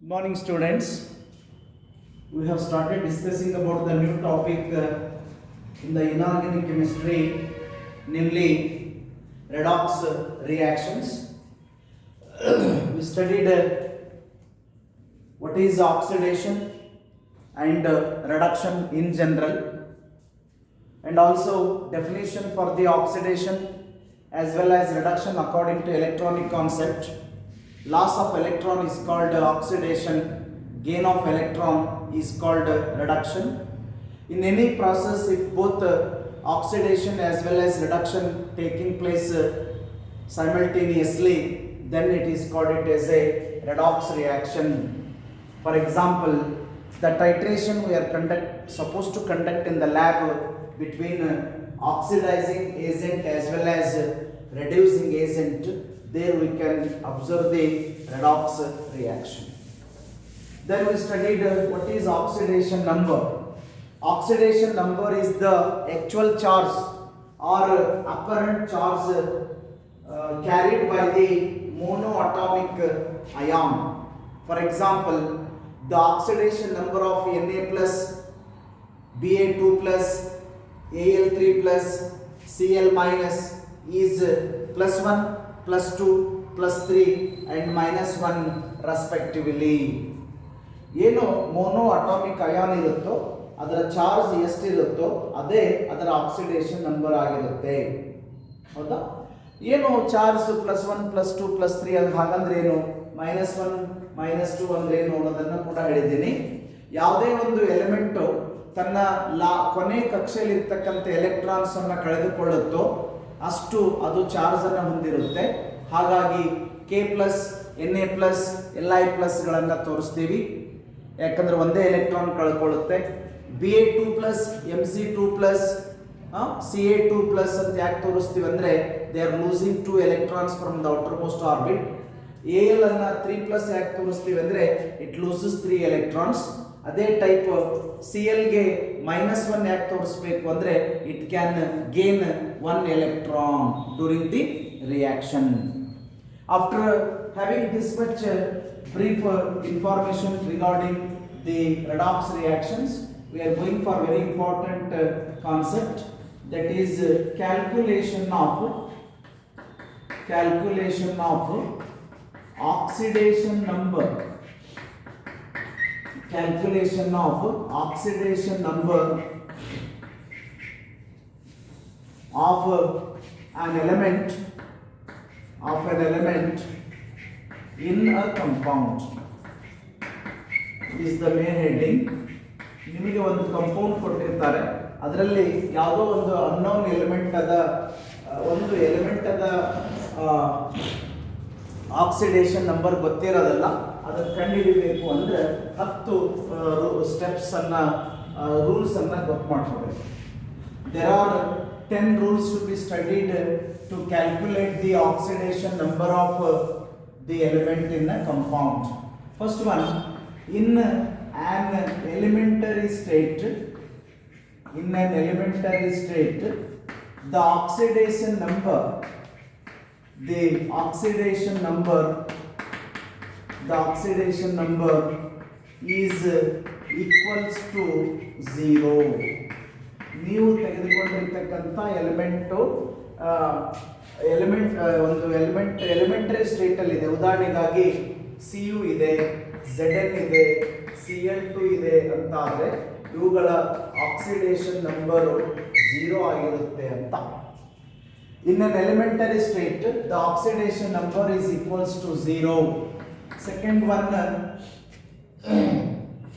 Morning students, we have started discussing about the new topic in the inorganic chemistry, namely redox reactions. We studied what is oxidation and reduction in general, and also definition for the oxidation as well as reduction according to electronic concept. Loss of electron is called oxidation, gain of electron is called reduction. In any process, if both oxidation as well as reduction taking place simultaneously, then it is called it as a redox reaction. For example, the titration we are supposed to conduct in the lab between oxidizing agent as well as reducing agent, there we can observe the redox reaction. Then we studied what is oxidation number. Oxidation number is the actual charge or apparent charge carried by the monoatomic ion. For example, the oxidation number of Na plus, Ba2 plus, Al3 plus, Cl minus is plus 1, plus 2, plus 3 and minus 1 respectively. ಏನು mono atomic ion ಇರುತ್ತೋ ಅದರ charge ಎಷ್ಟಿರುತ್ತೋ ಅದೇ ಅದರ oxidation number ಆಗಿರುತ್ತೆ. ಹೌದಾ? ಏನು charge plus 1 plus 2 plus 3 ಅದು ಹಾಗಂದ್ರೆ ಏನು, ಮೈನಸ್ 1 ಮೈನಸ್ 2 ಅಂದ್ರೆ ಏನು ಅನ್ನೋದನ್ನು ಕೂಡ ಹೇಳಿದ್ದೀನಿ. ಯಾವುದೇ ಒಂದು ಎಲಿಮೆಂಟು ತನ್ನ ಕೊನೆ ಕಕ್ಷೆಯಲ್ಲಿ ಇರ್ತಕ್ಕಂಥ ಎಲೆಕ್ಟ್ರಾನ್ಸ್ ಅನ್ನು ಕಳೆದುಕೊಳ್ಳುತ್ತೋ ಅಷ್ಟು ಅದು ಚಾರ್ಜ್ ಅನ್ನು ಹೊಂದಿರುತ್ತೆ. ಹಾಗಾಗಿ K plus Na plus Li ಪ್ಲಸ್ಗಳನ್ನು ತೋರಿಸ್ತೀವಿ, ಯಾಕಂದ್ರೆ ಒಂದೇ ಎಲೆಕ್ಟ್ರಾನ್ ಕಳ್ಕೊಳ್ಳುತ್ತೆ. Ba2 plus Mc2 plus Ca2 plus ಅಂತ ಯಾಕೆ ತೋರಿಸ್ತೀವಿ ಅಂದರೆ they are losing 2 electrons from the outer most orbit. Al ಅನ್ನ 3 ಪ್ಲಸ್ ಯಾಕೆ ತೋರಿಸ್ತೀವಿ ಅಂದರೆ ಇಟ್ ಲೂಸಸ್ 3 ಎಲೆಕ್ಟ್ರಾನ್ಸ್. ಅದೇ ಟೈಪ್ Cl ಗೆ ಮೈನಸ್ 1 ಯಾಕೆ ತೋರಿಸಬೇಕು ಅಂದರೆ it can gain 1 electron during the reaction. After having this much brief information regarding the redox reactions, we are going for very important concept, that is calculation of oxidation number. Calculation of oxidation number of an element in a compound is the main heading. ನಿಮಗೆ ಒಂದು compound ಕೊಟ್ಟಿರ್ತಾರೆ, ಅದರಲ್ಲಿ ಯಾವುದೋ ಒಂದು unknown element ಅದ oxidation number ಗೊತ್ತಿರೋದಲ್ಲ, ಅದನ್ನು ಕಂಡುಹಿಡಿಬೇಕು ಅಂದರೆ 10 ಸ್ಟೆಪ್ಸ್ ಅನ್ನ ರೂಲ್ಸ್ ಅನ್ನ ಗೊತ್ತು ಮಾಡ್ಕೋಬೇಕು. There are 10 rules to be studied to calculate the oxidation number of the element in a compound. First one, in an elementary state, the oxidation number is equals to 0. ನೀವು ತೆಗೆದುಕೊಂಡಿರ್ತಕ್ಕಂಥ elementary ಸ್ಟೇಟಲ್ಲಿ ಇದೆ. ಉದಾಹರಣೆಗಾಗಿ Cu ಇದೆ, Zn ಇದೆ, Cl2 ಇದೆ ಅಂತ ಆದರೆ ಇವುಗಳ oxidation number 0 ಆಗಿರುತ್ತೆ ಅಂತ. In an elementary state the oxidation number is equals to 0. Second one,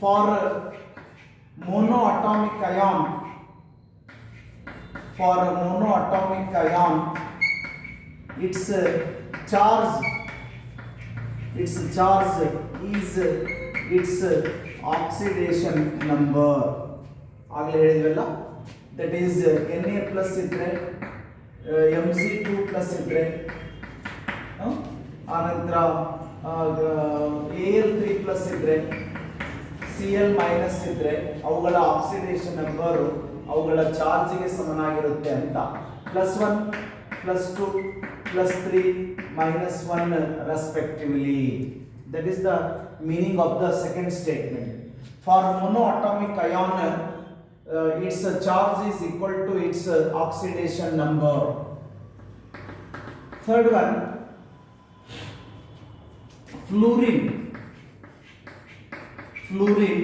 for monoatomic ion, its charge is its oxidation number. ಆಗಲೇ ಹೇಳಿದ್ವಲ್ಲ, ದಟ್ ಈಸ್ Na ಪ್ಲಸ್ ಇದ್ರೆ Mc2 ಪ್ಲಸ್ ಇದ್ರೆ, ಆನಂತರ Al3 ಪ್ಲಸ್ ಇದ್ರೆ, Cl minus ಇದ್ರೆ ಅವುಗಳ oxidation number ಅವುಗಳ ಚಾರ್ಜ್ಗೆ ಸಮನಾಗಿರುತ್ತೆ ಅಂತ. Plus 1 plus 2 plus 3 minus 1 respectively. That is the meaning of the second statement. For monoatomic ion, its charge is equal to its oxidation number. Third one, fluorine. Fluorine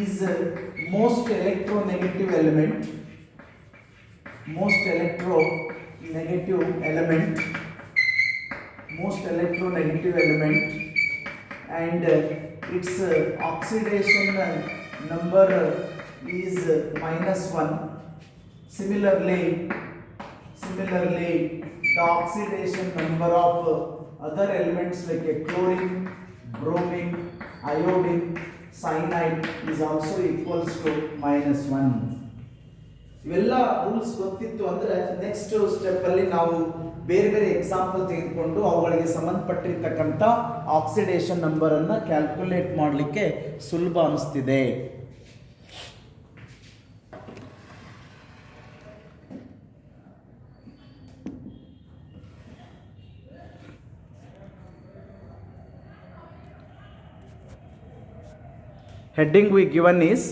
is most electronegative element. Most electronegative element, and its oxidation number is -1. Similarly, the oxidation number of other elements like chlorine, bromine, iodine, cyanide is also equals to -1. ಇವೆಲ್ಲ rules ಗೊತ್ತಿತ್ತು ಅಂದರೆ next step ಅಲ್ಲಿ ನಾವು ಬೇರೆ ಬೇರೆ example ತೆಗೆದುಕೊಂಡು ಅವುಗಳಿಗೆ ಸಂಬಂಧಪಟ್ಟಿರ್ತಕ್ಕಂಥ ಆಕ್ಸಿಡೇಷನ್ ನಂಬರ್ ಅನ್ನು ಕ್ಯಾಲ್ಕುಲೇಟ್ ಮಾಡಲಿಕ್ಕೆ ಸುಲಭ ಅನಿಸ್ತಿದೆ. Heading we given is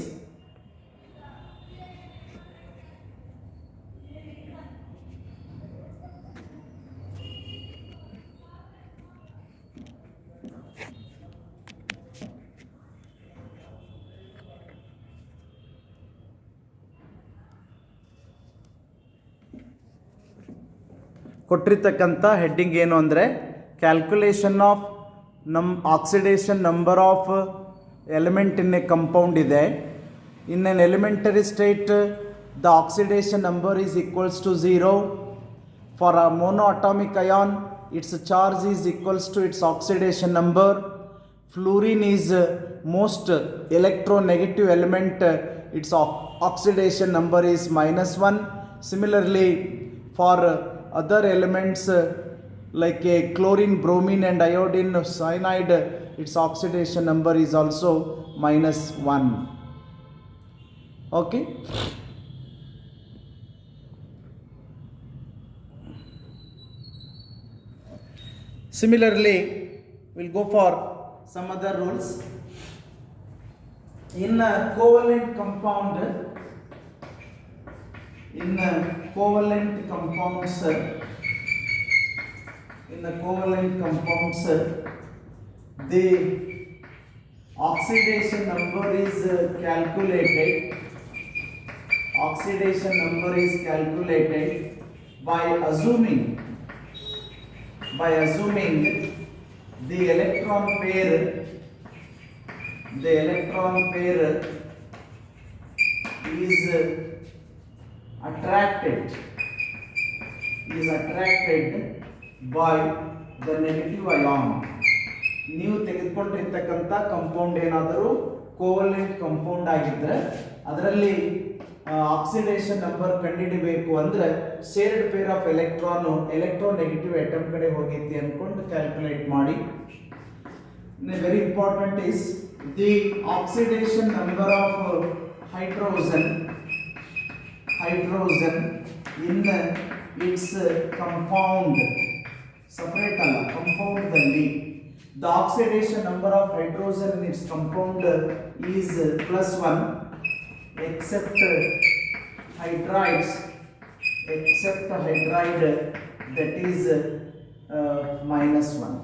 ಕೊಟ್ಟಿರ್ತಕ್ಕಂಥ ಹೆಡ್ಡಿಂಗ್ ಏನು ಅಂದರೆ calculation of oxidation number of element in a compound ಇದೆ. In an elementary state the oxidation number is equals to 0. For a monoatomic ion its charge is equals to its oxidation number. Fluorine is most electronegative element, its oxidation number is -1. Similarly, for other elements like chlorine, bromine and iodine, cyanide, its oxidation number is also -1. Okay. Similarly, we'll go for some other rules. In a covalent compound, the oxidation number is calculated. Oxidation number is calculated by assuming the electron pair is attracted by the negative ion. ನೀವು ತೆಗೆದುಕೊಂಡಿರ್ತಕ್ಕಂಥ compound ಏನಾದರೂ covalent compound ಆಗಿದ್ರೆ ಅದರಲ್ಲಿ oxidation number ಕಂಡುಹಿಡಿಬೇಕು ಅಂದರೆ ಶೇರ್ಡ್ pair of electronegative item ಕಡೆ ಹೋಗೈತಿ ಅಂದ್ಕೊಂಡು calculate ಮಾಡಿ. Very important is the oxidation number of hydrogen in its compound, separate ಅಲ್ಲ, ಕಂಪೌಂಡ್ದಲ್ಲಿ the oxidation number of hydrogen in its compound is +1 except hydride that is -1.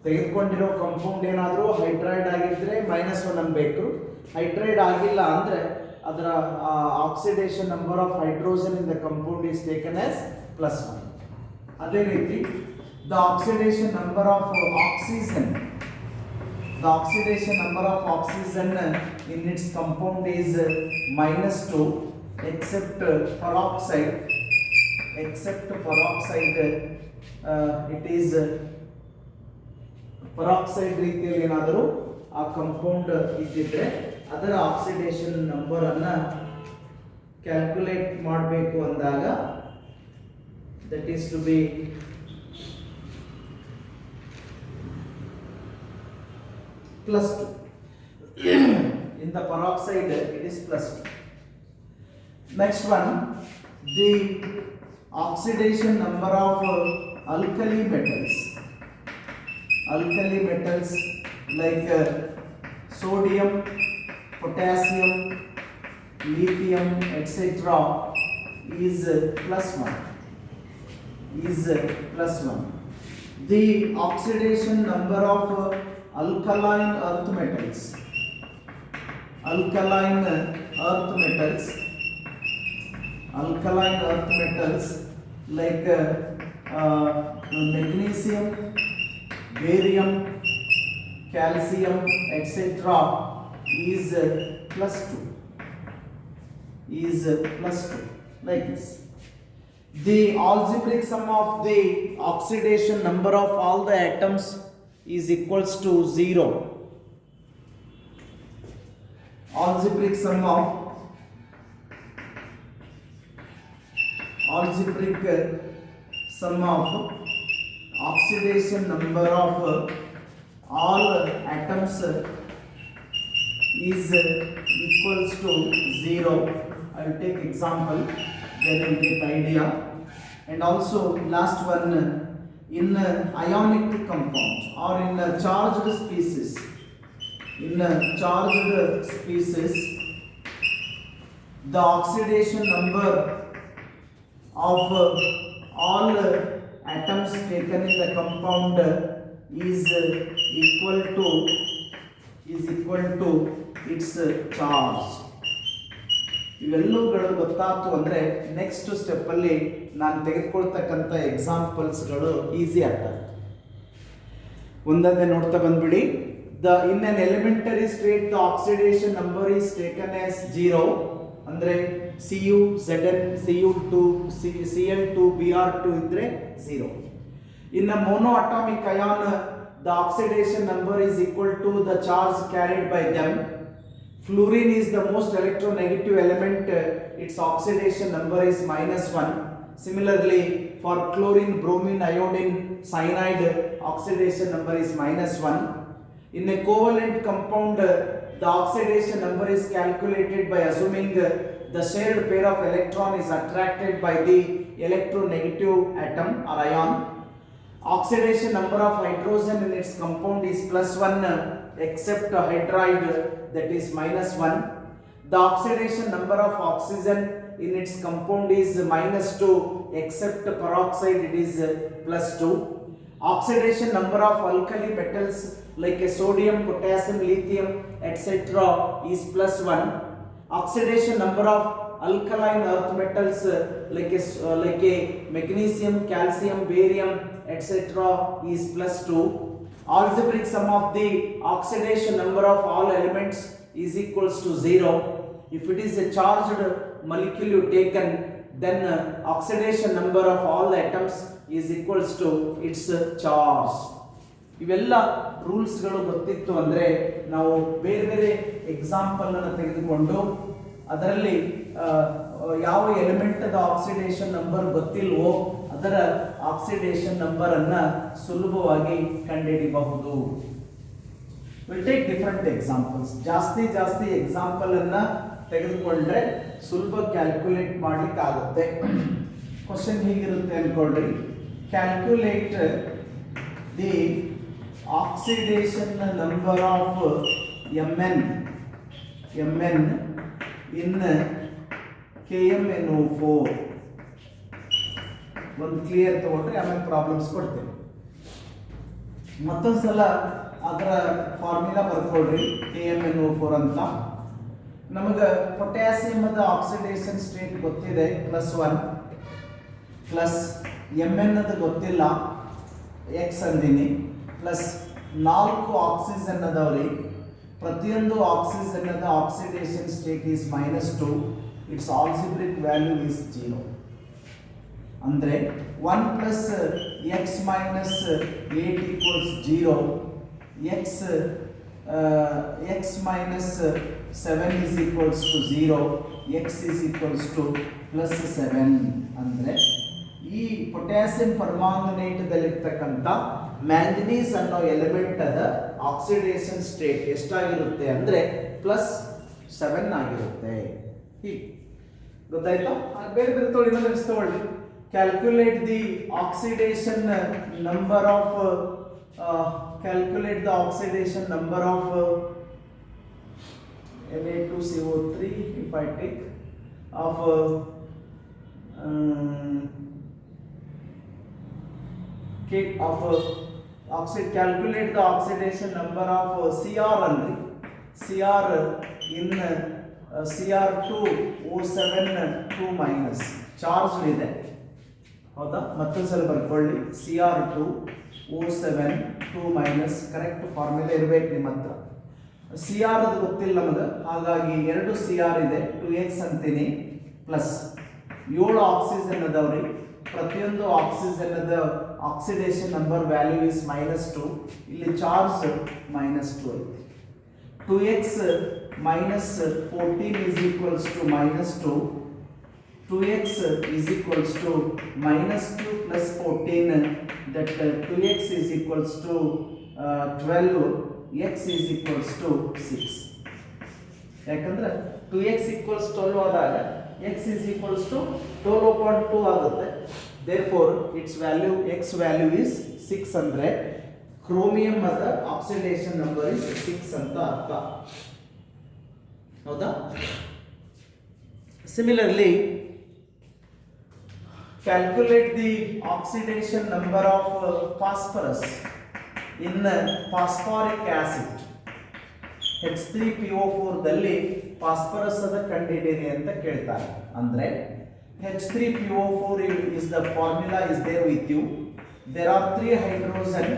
ತೆಗೆದುಕೊಂಡಿರೋ compound ಏನಾದರೂ hydride ಆಗಿದ್ರೆ -1 ಅನ್ಬೇಕು. Hydride ಆಗಿಲ್ಲ ಅಂದರೆ ಅದರ oxidation number of hydrogen in the compound is taken as +1. ಅದೇ ರೀತಿ the oxidation number of oxygen in its compound is -2 except peroxide it is peroxide ರೀತಿಯಲ್ಲಿ ಏನಾದರೂ ಆ ಕಂಪೌಂಡ್ ಇದ್ದಿದ್ರೆ ಅದರ ಆಕ್ಸಿಡೇಷನ್ ನಂಬರ್ ಅನ್ನ ಕ್ಯಾಲ್ಕುಲೇಟ್ ಮಾಡಬೇಕು ಅಂದಾಗ that is to be +2. In the peroxide it is +2. Next one, the oxidation number of alkali alkali metals like sodium, potassium, lithium, etc. is plus 1. The oxidation number of alkaline earth metals like magnesium, barium, calcium, etc. is plus 2 like this. The algebraic sum of the oxidation number of all the atoms is equals to 0. Algebraic sum of oxidation number of all atoms is equals to 0. I will take example, then you get idea. And also last one, in ionic compound or in charged species, the oxidation number of all atoms taken in the compound is equal to its charge. ಇವೆಲ್ಲವುಗಳು ಗೊತ್ತಾಯ್ತು ಅಂದರೆ next ಸ್ಟೆಪ್ಪಲ್ಲಿ ನಾನು ತೆಗೆದುಕೊಳ್ತಕ್ಕಂಥ ಎಕ್ಸಾಂಪಲ್ಸ್ಗಳು easy ಆಗ್ತದೆ. ಒಂದೊಂದೇ ನೋಡ್ತಾ ಬಂದ್ಬಿಡಿ. In an elementary state the oxidation number is taken as 0 ಅಂದರೆ Cu, Zn, Cu2, Cl2, Br2 ಇದ್ರೆ 0. In a monoatomic ion, the oxidation number is equal to the charge carried by them. Fluorine is the most electronegative element. Its oxidation number is -1. Similarly, for chlorine, bromine, iodine, cyanide, oxidation number is -1. In a covalent compound, the oxidation number is calculated by assuming the shared pair of electron is attracted by the electronegative atom or ion. Oxidation number of hydrogen in its compound is +1 except hydride, that is -1. The oxidation number of oxygen in its compound is -2 except peroxide, it is +2. Oxidation number of alkali metals like sodium, potassium, lithium, etc. is +1. Oxidation number of alkaline earth metals like magnesium, calcium, barium, etc. is +2. Algebraic sum of the oxidation number of all elements is equals to 0. If it is a charged molecule you taken, then oxidation number of all atoms is equals to its charge. ಇವೆಲ್ಲ ರೂಲ್ಸ್ಗಳು ಗೊತ್ತಿತ್ತು ಅಂದರೆ ನಾವು ಬೇರೆ ಬೇರೆ ಎಕ್ಸಾಂಪಲನ್ನು ತೆಗೆದುಕೊಂಡು ಅದರಲ್ಲಿ ಯಾವ ಎಲಿಮೆಂಟದ oxidation number ಗೊತ್ತಿಲ್ವೋ ಅದರ ಆಕ್ಸಿಡೇಷನ್ ನಂಬರನ್ನು ಸುಲಭವಾಗಿ ಕಂಡುಹಿಡಿಯಬಹುದು. Will take different examples. ಜಾಸ್ತಿ ಎಕ್ಸಾಂಪಲನ್ನು ತೆಗೆದುಕೊಂಡ್ರೆ ಸುಲಭ ಕ್ಯಾಲ್ಕುಲೇಟ್ ಮಾಡಲಿಕ್ಕಾಗುತ್ತೆ. ಕ್ವಶನ್ ಹೀಗಿರುತ್ತೆ ಅಂದ್ಕೊಳ್ರಿ, calculate the oxidation number of Mn in KMnO4. ಒಂದು ಕ್ಲಿಯರ್ ತಗೊಂಡ್ರೆ ಆಮೇಲೆ ಪ್ರಾಬ್ಲಮ್ಸ್ ಕೊಡ್ತೇವೆ. ಮತ್ತೊಂದ್ಸಲ ಅದರ ಫಾರ್ಮುಲಾ ಬರ್ಕೊಳ್ರಿ. KMnO4 ಅಂತ ನಮಗೆ ಪೊಟ್ಯಾಸಿಯಮದ ಆಕ್ಸಿಡೇಷನ್ ಸ್ಟೇಟ್ ಗೊತ್ತಿದೆ +1 ಪ್ಲಸ್ Mn ಅದು ಗೊತ್ತಿಲ್ಲ x ಅಂದಿನಿ ಪ್ಲಸ್ 4 ಆಕ್ಸಿಜನ್ ಅದಾವ್ರಿ. ಪ್ರತಿಯೊಂದು ಆಕ್ಸಿಜನ್ ಅದ oxidation state is -2. It's algebraic value is 0. ಅಂದರೆ 1 plus x minus 8 equals 0. x minus 7 is equals to 0. x is equals to +7. ಅಂದರೆ ಈ ಪೊಟ್ಯಾಸಿಯಂ ಪರ್ಮಾಂಗನೇಟದಲ್ಲಿರ್ತಕ್ಕಂಥ ಮ್ಯಾಂಗನೀಸ್ ಅನ್ನೋ ಎಲಿಮೆಂಟ್ ಅದ ಆಕ್ಸಿಡೇಷನ್ ಸ್ಟೇಟ್ ಎಷ್ಟಾಗಿರುತ್ತೆ ಅಂದರೆ +7 ಆಗಿರುತ್ತೆ. ಹೀಗೆ ಗೊತ್ತಾಯ್ತಾ? ಬೇರೆ ಬೇರೆ ತಗೊಳ್ಳಿ. Calculate the oxidation number of calculate the oxidation number of Na2CO3 if I take of calculate the oxidation number of Cr only. Cr in Cr2O7 2 minus charge ಇದೆ ಹೌದಾ ಮತ್ತೊಂದು ಸಲ ಬರ್ಕೊಳ್ಳಿ Cr2O7 2 minus ಕರೆಕ್ಟ್ ಫಾರ್ಮುಲಾ ಇರಬೇಕು ನಿಮ್ಮ ಹತ್ರ Cr ಅದು ಗೊತ್ತಿಲ್ಲ ನಮಗೆ ಹಾಗಾಗಿ ಎರಡು Cr ಇದೆ 2x ಅಂತೀನಿ ಪ್ಲಸ್ 7 ಆಕ್ಸಿಜನ್ ಅದಾವ್ರಿ ಪ್ರತಿಯೊಂದು ಆಕ್ಸಿಜನ್ ಅದ ಆಕ್ಸಿಡೇಷನ್ ನಂಬರ್ ವ್ಯಾಲ್ಯೂ ಇಸ್ -2 ಇಲ್ಲಿ ಚಾರ್ಜ್ -2 ಐತಿ 2x minus 14 is equals to -2 2x is equals to -2 plus 14 that 2x is equals to 12 x is equals to 6 ಯಾಕಂದ್ರೆ 2x equals 12 ಆದಾಗ x is equals to 12.2 ಆಗುತ್ತೆ therefore its value x value is 6 ಅಂದ್ರೆ chromium ಅದ oxidation number is 6 ಅಂತ ಅರ್ಥ ಹೌದಾ similarly calculate the oxidation number of phosphorus in phosphoric acid H3PO4 ದಲ್ಲಿ phosphorus ಅದ ಕಂಡುಹಿಡಿಯಿರಿ ಅಂತ ಕೇಳ್ತಾರೆ ಅಂದ್ರೆ H3PO4 is the formula is there with you there are 3 hydrogen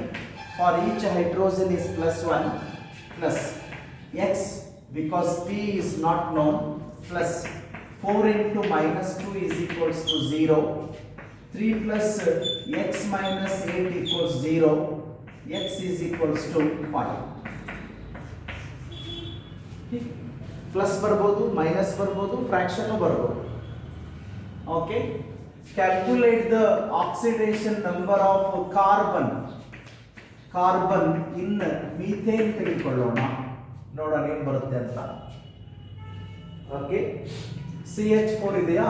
for each hydrogen is +1 plus x because P is not known plus 4 into -2 is equals to 0 3 plus x minus 8 equals 0 x is equals to 5 plus ಬರ್ಬೋದು minus ಬರ್ಬೋದು fraction ಬರ್ಬೋದು okay calculate the oxidation number of carbon in methane ತೆಗೆದುಕೊಳ್ಳೋಣ ನೋಡೋಣ ಏನು ಬರುತ್ತೆ ಅಂತ okay CH4 ಇದೆಯಾ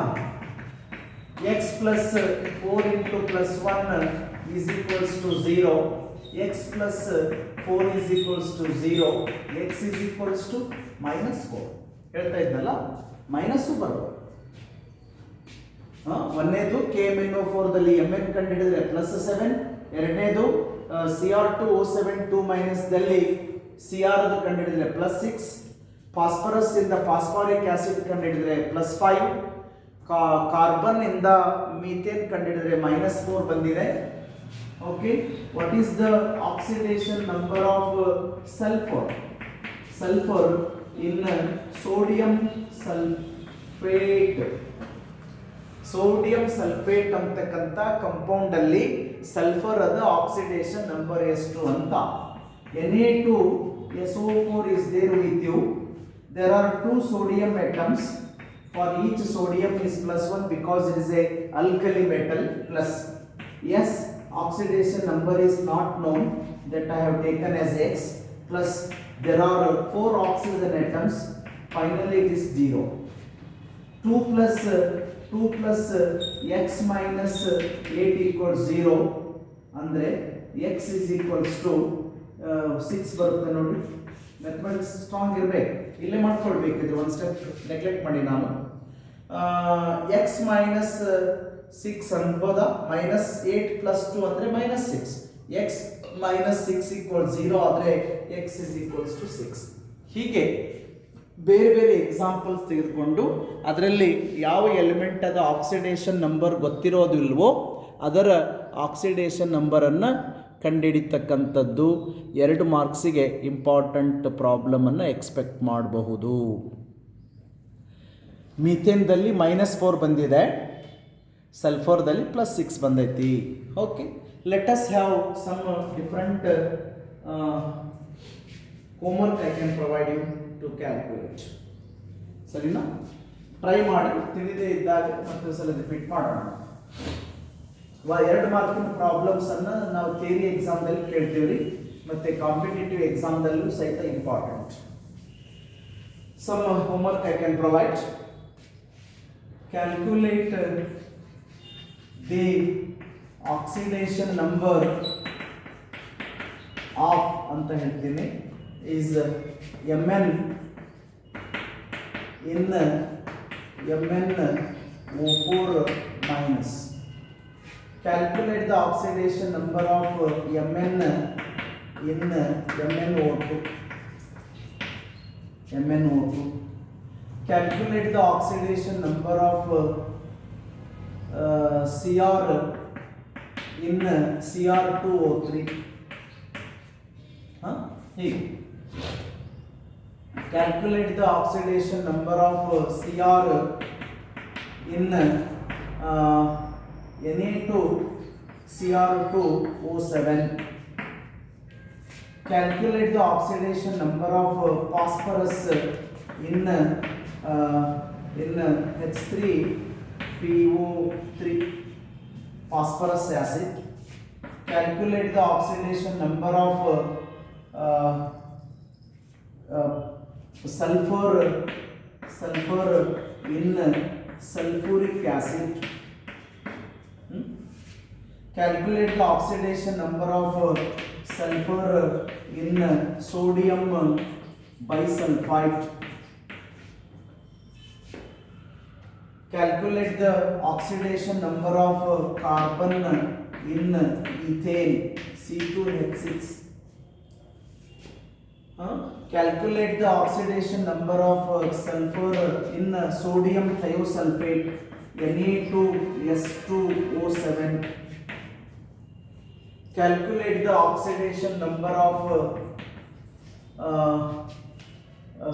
x plus 4 into plus 1 is equals to 0 x plus 4 is equals to 0 x is equals to -4 ಹೇಳ್ತಾ ಇದ್ನಲ್ಲ ಮೈನಸ್ ಬರ್ಬೋದು ಒಂದನೇದು KMnO4 ದಲ್ಲಿ Mn ಕಂಡುಹಿಡಿದ್ರೆ +7 ಎರಡನೇದು Cr2O7 2 minus ದಲ್ಲಿ Cr ಅದು ಕಂಡುಹಿಡಿದ್ರೆ +6 ಫಾಸ್ಫರಸ್ ಇಂದ ಫಾಸ್ಫಾರಿಕ್ ಆಸಿಡ್ ಕಂಡುಹಿಡಿದ್ರೆ +5 ಕಾರ್ಬನ್ ಇಂದ ಮೀಥೇನ್ ಕಂಡುಹಿಡಿದ್ರೆ -4 ಬಂದಿದೆ okay what is the oxidation number of sulphur in sodium sulphate ಅಂತಕ್ಕಂಥ ಕಂಪೌಂಡ್ ಅಲ್ಲಿ ಸಲ್ಫರ್ ಅದ ಆಕ್ಸಿಡೇಷನ್ ನಂಬರ್ ಎಷ್ಟು ಅಂತ Na2SO4 is there with you there are 2 sodium atoms for each sodium is +1 because it is a alkali metal plus yes oxidation number is not known that I have taken as x plus there are 4 oxygen atoms finally it is 0 2 plus x minus 8 equals 0 andre x is equals to 6 ಬರುತ್ತೆ ನೋಡಿ mathematics strong ಇರಬೇಕು ಇಲ್ಲೇ ಮಾಡ್ಕೊಳ್ಬೇಕಿದ್ರೆ ಒಂದು step neglect ಮಾಡಿ ನಾನು x minus 6 ಅನ್ಬೋದಾ -8 + 2 ಅಂದರೆ -6 x minus 6 equals 0 ಆದರೆ x is equals to 6 ಹೀಗೆ ಬೇರೆ ಬೇರೆ ಎಕ್ಸಾಂಪಲ್ಸ್ ತೆಗೆದುಕೊಂಡು ಅದರಲ್ಲಿ ಯಾವ ಎಲಿಮೆಂಟ್ ಅದ ಆಕ್ಸಿಡೇಷನ್ ನಂಬರ್ ಗೊತ್ತಿರೋದಿಲ್ವೋ ಅದರ ಆಕ್ಸಿಡೇಷನ್ ನಂಬರನ್ನು ಕಂಡುಹಿಡಿತಕ್ಕಂಥದ್ದು 2 ಮಾರ್ಕ್ಸಿಗೆ ಇಂಪಾರ್ಟೆಂಟ್ ಪ್ರಾಬ್ಲಮನ್ನು ಎಕ್ಸ್ಪೆಕ್ಟ್ ಮಾಡಬಹುದು ಮೀಥೇನ್ದಲ್ಲಿ -4 ಬಂದಿದೆ ಸಲ್ಫರ್ದಲ್ಲಿ +6 ಬಂದೈತಿ okay let us have some different homework I can provide you to calculate ಸರಿನಾ ಟ್ರೈ ಮಾಡಿ ತಿಳಿದೇ ಇದ್ದಾಗ ಮತ್ತೆ ಸಲ ರಿಪೀಟ್ ಮಾಡೋಣ 2 ಮಾರ್ಕಿನ ಪ್ರಾಬ್ಲಮ್ಸ್ ಅನ್ನು ನಾವು ಥಿಯರಿ ಎಕ್ಸಾಮ್ದಲ್ಲಿ ಕೇಳ್ತೀವಿ ಮತ್ತೆ ಕಾಂಪಿಟೇಟಿವ್ ಎಕ್ಸಾಮ್ದಲ್ಲೂ ಸಹಿತ important some homework I can provide calculate the oxidation number of ಅಂತ ಹೇಳ್ತೀನಿ is Mn in MnO4 minus. Calculate the oxidation number of Mn in MnO2. Calculate the oxidation number of Cr in Cr2O3. Here. Calculate the oxidation number of Cr in Na2Cr2O7. Calculate the oxidation number of phosphorus in H3PO3 phosphorus acid. Calculate the oxidation number of sulfur in sulfuric acid. Calculate the oxidation number of sulfur in sodium bisulfite. Calculate the oxidation number of carbon in ethane C2H6. Calculate the oxidation number of sulfur in sodium thiosulfate Na2S2O7. Calculate the oxidation number of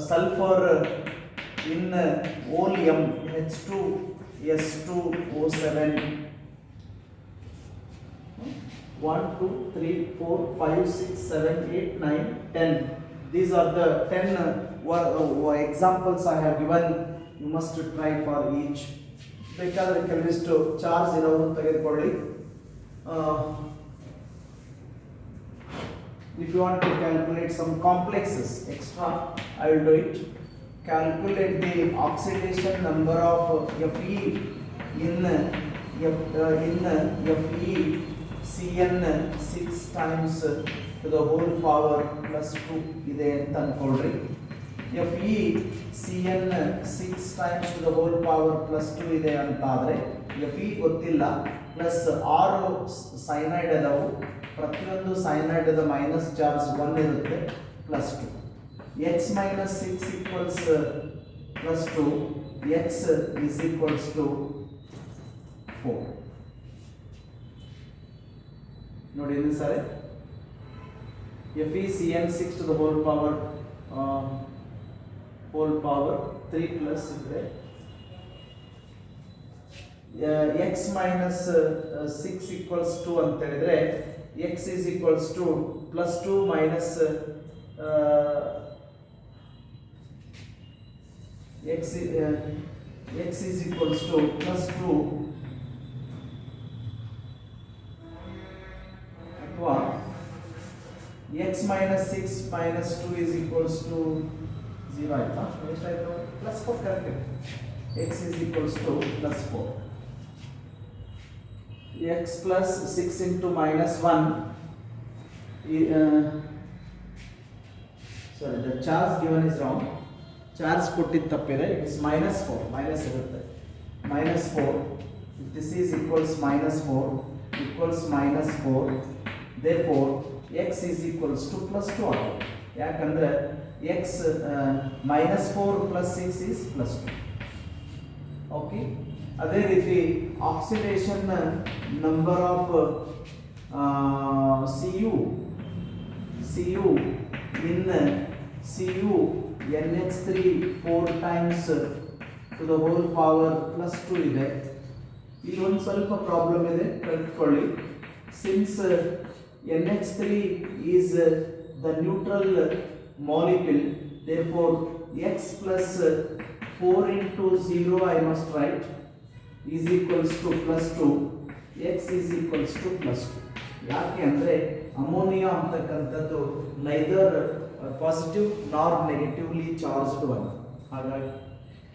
sulfur in oleum H2S2O7. 1, 2, 3, 4, 5, 6, 7, 8, 9, 10. These are the 10 examples I have given. You must try for each. ಬೇಕಾದರೆ ಕೆಲವಿಷ್ಟು charge ಇರೋರು ತೆಗೆದುಕೊಳ್ಳಿ. If you want to calculate some complexes extra, I will do it. Calculate the oxidation number of Fe in Cn 6 times to the whole power plus 2 ಇದೆ ಅಂತ ಅನ್ಕೊಳ್ಳ್ರಿ. Fe Cn 6 times to the whole power plus 2 ಇದೆ ಅಂತ ಆದರೆ Fe ಗೊತ್ತಿಲ್ಲ, plus 6 cyanide ಅದಾವು, ಪ್ರತಿಯೊಂದು cyanide the minus charge 1 ಇರುತ್ತೆ, plus 2. x minus 6 equals plus 2, x is equals to 4. ನೋಡಿ ಇದು ಸರಿ. Fe Cn 6 to the whole power 3 plus ಇದ್ರೆ x minus 6 equals 2 ಅಂತ ಹೇಳಿದ್ರೆ x is equals to plus 2 minus x is equals to plus 2 ಅಥವಾ x minus 6 minus 2 is equals to 0 ಆಯ್ತಾ? ಎಷ್ಟಾಯ್ತು? plus 4 correct. x is equals to plus 4. x plus 6 into minus 1 sorry, the charge given is wrong. Charge ಕೊಟ್ಟಿದ್ದು ತಪ್ಪಿದೆ. It is minus 4. minus ಇರುತ್ತೆ. minus 4. This is equals minus 4 equals minus 4. Therefore x is equals to plus 2 ಆಗುತ್ತೆ. ಯಾಕಂದ್ರೆ x minus 4 plus 6 is plus 2. Okay. ಅದೇ ರೀತಿ oxidation number of Cu in Cu NH3 4 times to the whole power plus 2 ಇದೆ. ಇಲ್ಲಿ ಒಂದು ಸ್ವಲ್ಪ problem ಇದೆ, ಕಲ್ತ್ಕೊಳ್ಳಿ. Since NH3 is the neutral molecule, therefore x plus 4 into 0 I must write is equals to plus 2, x is equals to plus 2. ಯಾಕೆ ಅಂದರೆ ammonia ಅಂತಕ್ಕಂಥದ್ದು neither positive ನಾರ್ ನೆಗೆಟಿವ್ಲಿ ಚಾರ್ಜ್ಡ್ ಒನ್. ಹಾಗಾಗಿ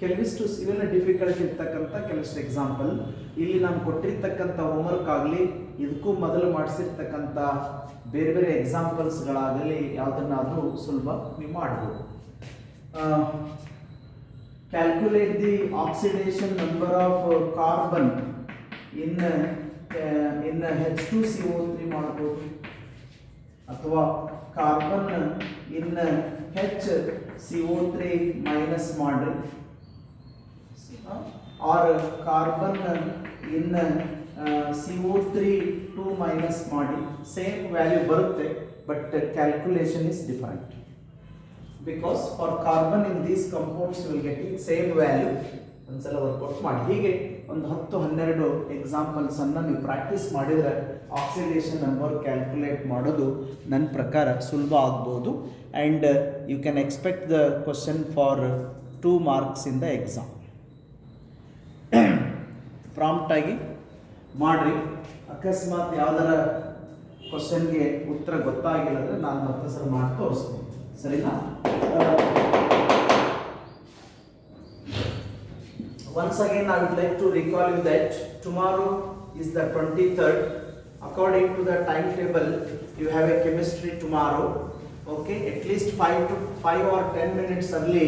ಕೆಲವಿಷ್ಟು ಇವೆಲ್ಲ ಡಿಫಿಕಲ್ಟ್ ಇರ್ತಕ್ಕಂಥ ಕೆಲವಿಷ್ಟು ಎಕ್ಸಾಂಪಲ್. ಇಲ್ಲಿ ನಾನು ಕೊಟ್ಟಿರ್ತಕ್ಕಂಥ ಹೋಮ್ವರ್ಕ್ ಆಗಲಿ, ಇದಕ್ಕೂ ಮೊದಲು ಮಾಡಿಸಿರ್ತಕ್ಕಂಥ ಬೇರೆ ಬೇರೆ ಎಕ್ಸಾಂಪಲ್ಸ್ಗಳಾಗಲಿ ಯಾವುದನ್ನಾದರೂ ಸುಲಭ ನೀವು ಮಾಡ್ಬೋದು. Calculate the oxidation number of carbon in H2CO3 ಮಾಡ್ಬೋದು, ಅಥವಾ ಕಾರ್ಬನ್ ಇನ್ HCO3 ಮೈನಸ್ ಮಾಡ್ರಿ, or carbon in CO3 2 minus ಮಾಡಿ. ಸೇಮ್ ವ್ಯಾಲ್ಯೂ ಬರುತ್ತೆ, but calculation is different. Because for carbon in these compounds will getting same value. ಒಂದ್ಸಲ work out ಮಾಡಿ. ಹೀಗೆ ಒಂದು 10-12 ಎಕ್ಸಾಂಪಲ್ಸನ್ನು ನೀವು ಪ್ರಾಕ್ಟೀಸ್ ಮಾಡಿದರೆ ಆಕ್ಸಿಡೇಷನ್ ನಂಬರ್ ಕ್ಯಾಲ್ಕುಲೇಟ್ ಮಾಡೋದು ನನ್ನ ಪ್ರಕಾರ ಸುಲಭ ಆಗ್ಬೋದು. And you can expect the question for 2 marks in the exam. ಪ್ರಾಂಪ್ಟಾಗಿ ಮಾಡಿರಿ. ಅಕಸ್ಮಾತ್ ಯಾವ್ದಾರ ಕ್ವಶನ್ಗೆ ಉತ್ತರ ಗೊತ್ತಾಗಿಲ್ಲ ಅಂದರೆ ನಾನು ಮತ್ತೆ ಸರ್ ಮಾಡಿ ತೋರಿಸ್ತೀನಿ, ಸರಿನಾ? Once again, I would like to recall you that tomorrow is the 23rd. According to the timetable, you have a chemistry tomorrow. Okay, at least 5 or 10 minutes early,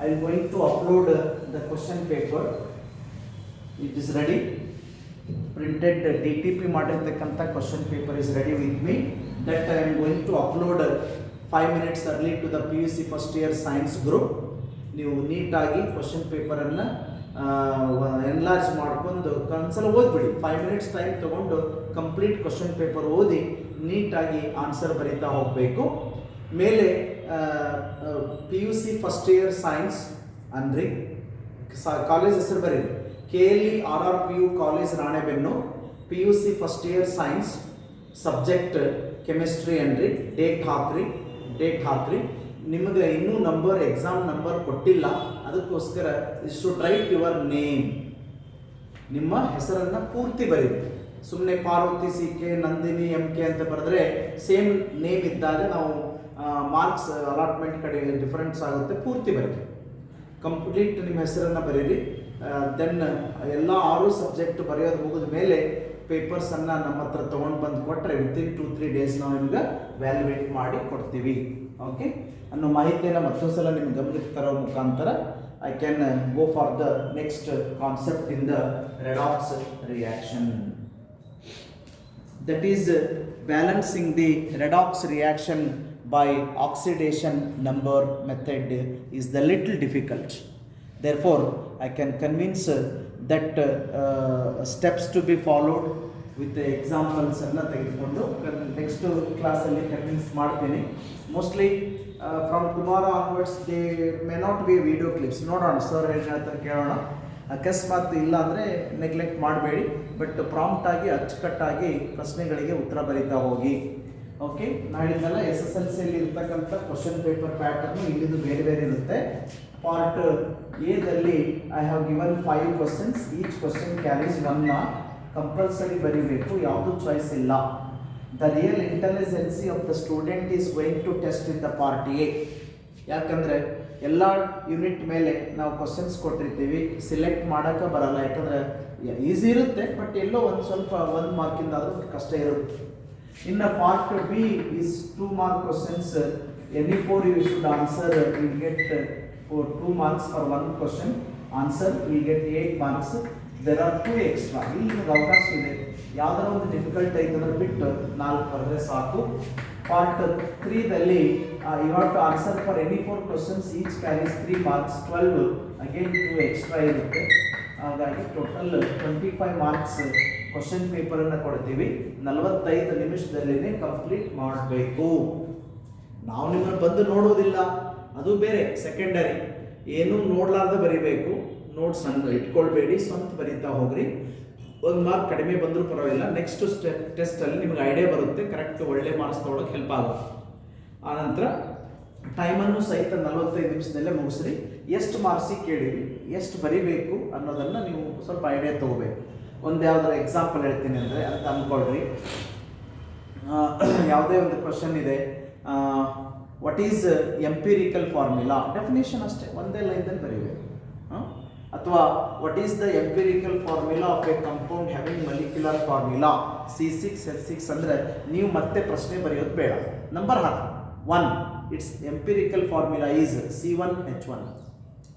I am going to upload the question paper. It is ready. Printed DTP ಮಾಡಿರ್ತಕ್ಕಂಥ question paper is ready with me. That I am going to upload 5 minutes early to the PUC first year science group. ನೀವು ನೀಟಾಗಿ question ಪೇಪರನ್ನು enlarge ಮಾಡ್ಕೊಂಡು ಒಂದ್ಸಲ ಓದ್ಬಿಡಿ. 5 minutes time ತೊಗೊಂಡು complete question paper ಓದಿ ನೀಟಾಗಿ answer ಬರೀತಾ ಹೋಗಬೇಕು. ಮೇಲೆ PUC ಫಸ್ಟ್ ಇಯರ್ ಸೈನ್ಸ್ ಅನ್ರಿ, ಕಾಲೇಜ್ ಹೆಸರು ಬರೀರಿ, KLE RRPU college Ranebennur, PUC first year science, subject chemistry ಅನ್ರಿ. ಡೇಟ್ ಹಾಕ್ರಿ. ನಿಮಗೆ ಇನ್ನೂ ಎಕ್ಸಾಮ್ ನಂಬರ್ ಕೊಟ್ಟಿಲ್ಲ, ಅದಕ್ಕೋಸ್ಕರ you should write your name. ನಿಮ್ಮ ಹೆಸರನ್ನು ಪೂರ್ತಿ ಬರೀರಿ. ಸುಮ್ಮನೆ ಪಾರ್ವತಿ CK, ನಂದಿನಿ MK ಅಂತ ಬರೆದ್ರೆ ಸೇಮ್ ನೇಮ್ ಇದ್ದಾಗ ನಾವು ಮಾರ್ಕ್ಸ್ ಅಲಾಟ್ಮೆಂಟ್ ಕಡೆ ಡಿಫರೆನ್ಸ್ ಆಗುತ್ತೆ. ಪೂರ್ತಿ ಬರೀರಿ, ಕಂಪ್ಲೀಟ್ ನಿಮ್ಮ ಹೆಸರನ್ನು ಬರೀರಿ. ದೆನ್ ಎಲ್ಲ 6 ಸಬ್ಜೆಕ್ಟ್ ಬರೆಯೋದು ಮುಗಿದ ಮೇಲೆ ಪೇಪರ್ಸನ್ನು ನಮ್ಮ ಹತ್ರ ತೊಗೊಂಡು ಬಂದು ಕೊಟ್ಟರೆ ವಿತಿನ್ 2-3 days ನಾವು ನಿಮ್ಗೆ ವ್ಯಾಲ್ಯುವೇಟ್ ಮಾಡಿ ಕೊಡ್ತೀವಿ. ಓಕೆ, ಅನ್ನೋ ಮಾಹಿತಿಯನ್ನು ಮತ್ತೊಂದು ಸಲ ನಿಮ್ಗೆ ಗಮನಕ್ಕೆ ತರೋ ಮುಖಾಂತರ I can go for the next concept in the redox reaction. That is balancing the redox reaction by oxidation number method is the little difficult. Therefore, I can convince that steps to be followed with the examples ಎಲ್ಲ ತೆಗೆದುಕೊಂಡು next ಕ್ಲಾಸಲ್ಲಿ convince ಮಾಡ್ತೀನಿ. Mostly from tomorrow onwards they may not be video clips. ನೋಡೋಣ sir ಏನು ಹೇಳ್ತಾರೆ ಕೇಳೋಣ. ಅಕಸ್ಮಾತ್ ಇಲ್ಲ ಅಂದರೆ ನೆಗ್ಲೆಕ್ಟ್ ಮಾಡಬೇಡಿ, ಬಟ್ ಪ್ರಾಂಪ್ಟಾಗಿ ಅಚ್ಚುಕಟ್ಟಾಗಿ ಪ್ರಶ್ನೆಗಳಿಗೆ ಉತ್ತರ ಬರೀತಾ ಹೋಗಿ. ಓಕೆ, ನಾಳಿದ್ದೆಲ್ಲ SSLCಯಲ್ಲಿ ಇರ್ತಕ್ಕಂಥ ಕ್ವಶನ್ ಪೇಪರ್ ಪ್ಯಾಟರ್ನು ಇಲ್ಲಿದ್ದು ಬೇರೆ ಬೇರೆ ಇರುತ್ತೆ. ಪಾರ್ಟ್ ಎದಲ್ಲಿ I have given 5 questions. Each question carries 1 mark. Compulsory ಬರೀಬೇಕು, ಯಾವುದು ಚಾಯ್ಸ್ ಇಲ್ಲ. The real intelligency of the student is going to test in the part A. ಯಾಕಂದರೆ ಎಲ್ಲ ಯೂನಿಟ್ ಮೇಲೆ ನಾವು ಕ್ವಶನ್ಸ್ ಕೊಟ್ಟಿರ್ತೀವಿ, ಸಿಲೆಕ್ಟ್ ಮಾಡೋಕ್ಕೆ ಬರಲ್ಲ. ಯಾಕಂದರೆ ಈಸಿ ಇರುತ್ತೆ, ಬಟ್ ಎಲ್ಲೋ ಒಂದು ಸ್ವಲ್ಪ 1 mark ಆದರೂ ಕಷ್ಟ ಇರುತ್ತೆ. ಇನ್ನು part B is 2 mark questions. Any 4 you should answer, you will get for 2 marks for 1 question. Answer you will get 8 marks. There are 2 extra. ಇಲ್ಲಿ ನಿಮಗೆ ಅವಕಾಶ ಇದೆ, ಯಾವುದಾರ ಒಂದು ಡಿಫಿಕಲ್ಟ್ ಐತಂದ್ರೆ ಬಿಟ್ಟು 4 ಬರೆದ್ರೆ ಸಾಕು. ಪಾರ್ಟ್ 3ದಲ್ಲಿ you have to answer for any 4 questions. Each carries 3 marks. 12 again 2 extra ಇರುತ್ತೆ. ಹಾಗಾಗಿ ಟೋಟಲ್ 25 marks ಕ್ವಶನ್ ಪೇಪರನ್ನು ಕೊಡ್ತೀವಿ. 45 ನಿಮಿಷದಲ್ಲೇ ಕಂಪ್ಲೀಟ್ ಮಾಡಬೇಕು. ನಾವು ನಿಮ್ಮನ್ನು ಬಂದು ನೋಡೋದಿಲ್ಲ, ಅದು ಬೇರೆ ಸೆಕೆಂಡರಿ. ಏನೂ ನೋಡಲಾರ್ದೆ ಬರೀಬೇಕು. ನೋಟ್ಸ್ ಇಟ್ಕೊಳ್ಬೇಡಿ, ಸ್ವಂತ ಬರೀತಾ ಹೋಗ್ರಿ. 1 mark ಕಡಿಮೆ ಬಂದರೂ ಪರವಾಗಿಲ್ಲ. ನೆಕ್ಸ್ಟ್ ಟೆಸ್ಟಲ್ಲಿ ನಿಮ್ಗೆ ಐಡಿಯಾ ಬರುತ್ತೆ, ಕರೆಕ್ಟ್ ಒಳ್ಳೆ ಮಾರ್ಕ್ಸ್ ತೊಗೊಳಕ್ಕೆ ಹೆಲ್ಪ್ ಆಗುತ್ತೆ. ಆನಂತರ ಟೈಮನ್ನು ಸಹಿತ 45 ನಿಮಿಷದಲ್ಲೇ ಮುಗಿಸ್ರಿ. ಎಷ್ಟು ಮಾರ್ಕ್ಸಿಗೆ ಕೇಳಿರಿ, ಎಷ್ಟು ಬರೀಬೇಕು ಅನ್ನೋದನ್ನು ನೀವು ಸ್ವಲ್ಪ ಐಡಿಯಾ ತೊಗೋಬೇಕು. ಒಂದು ಯಾವುದಾದ್ರು ಎಕ್ಸಾಂಪಲ್ ಹೇಳ್ತೀನಿ ಅಂದರೆ ಅಂತ ಅಂದ್ಕೊಳ್ರಿ. ಯಾವುದೇ ಒಂದು ಕ್ವಶನ್ ಇದೆ, what is empirical formula, definition ಅಷ್ಟೇ ಒಂದೇ ಲೈನ್ದಲ್ಲಿ ಬರೀಬೇಕು. ಅಥವಾ what is the empirical formula of A compound having molecular formula C6H6 ಅಂದರೆ ನೀವು ಮತ್ತೆ ಪ್ರಶ್ನೆ ಬರೆಯೋದು ಬೇಡ, number hockey 1 it's empirical formula is C1H1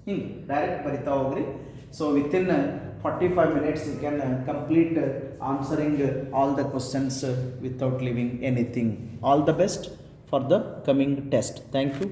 ಹಿಂಗೆ ಡೈರೆಕ್ಟ್ ಬರಿತಾ ಹೋಗ್ರಿ. So within 45 minutes you can complete answering all the questions without leaving anything. All the best for the coming test. Thank you.